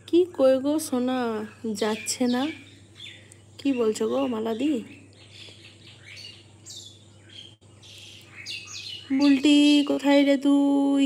কি কই গো সোনা, যাচ্ছে না? কি বলছো গো মালাদি? বুলটি কোথায় রে তুই?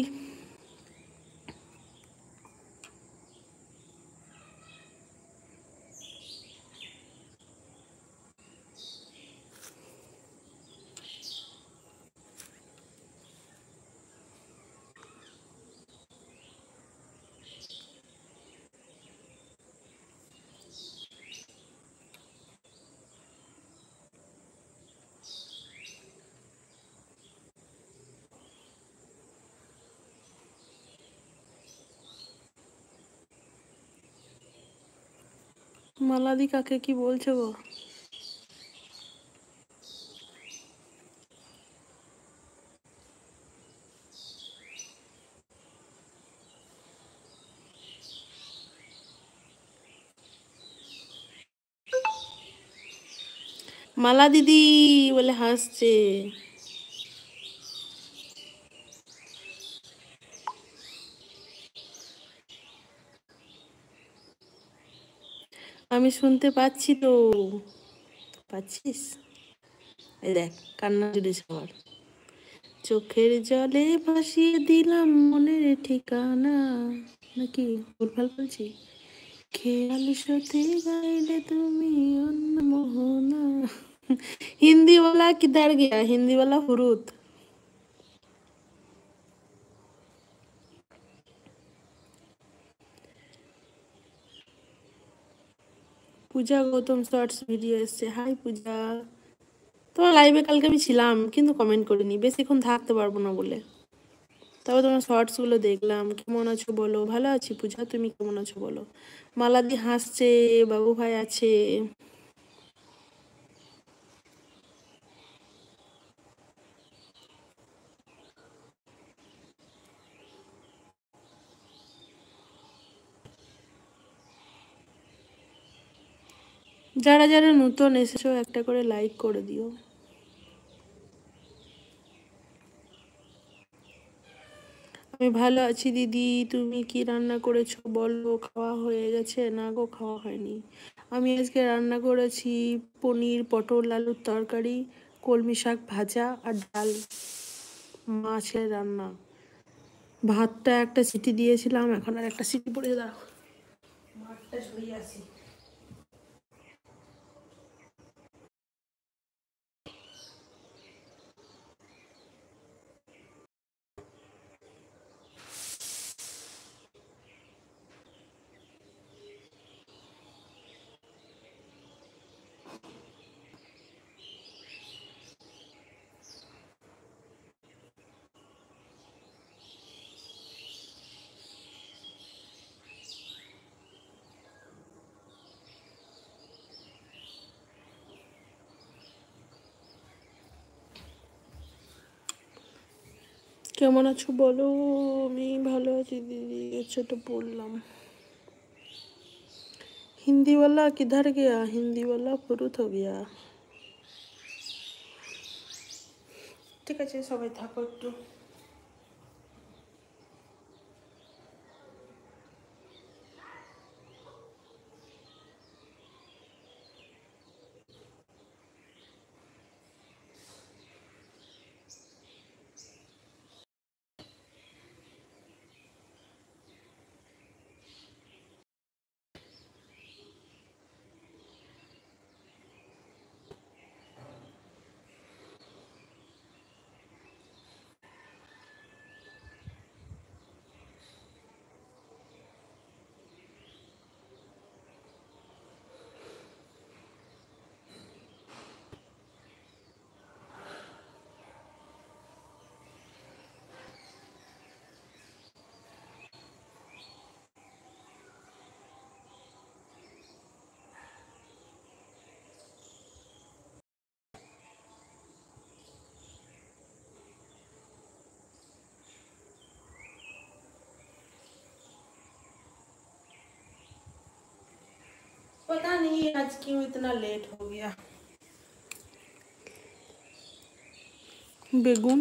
মালাদি কাকে কি বলছো গো? মালা দিদি বলে হাসছে। আমি শুনতে পাচ্ছি তো। পাচ্ছিস? এই দেখ, কান্না জুড়েছে আমার। চোখের জলে ভাসিয়ে দিলাম মনের ঠিকানা। নাকি ভুলভাল বলছি? খেয়াল সাথে গাইলে তুমি অন্য মোহনা। हिंदी वाला किधर गया? हिंदी वाला हुरूत। পূজা গৌতম শর্টস ভিডিও এসছে। হাই পূজা, তোমার লাইভে কালকে আমি ছিলাম কিন্তু কমেন্ট করিনি, বেশিক্ষণ থাকতে পারবো না বলে। তবে তোমার শর্টস গুলো দেখলাম। কেমন আছো বলো? ভালো আছি পূজা, তুমি কেমন আছো বলো? মালাদি হাসছে, বাবু ভাই আছে। যারা যারা নতুন এসেছো একটা করে লাইক করে দিও। আমি ভালো আছি দিদি, তুমি কি রান্না করেছো বলো? খাওয়া হয়ে গেছে? না গো, খাওয়া হয়নি। আমি আজকে রান্না করেছি পনির, পটল, আলুর তরকারি, কলমি শাক ভাজা আর ডাল, মাছের রান্না। ভাতটা একটা সিটি দিয়েছিলাম, এখন আর একটা সিটি পড়ে, দাঁড়াও ভাতটা ঝরিয়ে আসি। কেমন আছো বলো? আমি ভালো আছি দিদি, আচ্ছা তো বললাম। हिंदी वाला किधर गया? हिंदी वाला फुरुत हो गया। ঠিক আছে, সবাই থাকো একটু। पता नहीं आज क्यों इतना लेट हो गया। বেগুন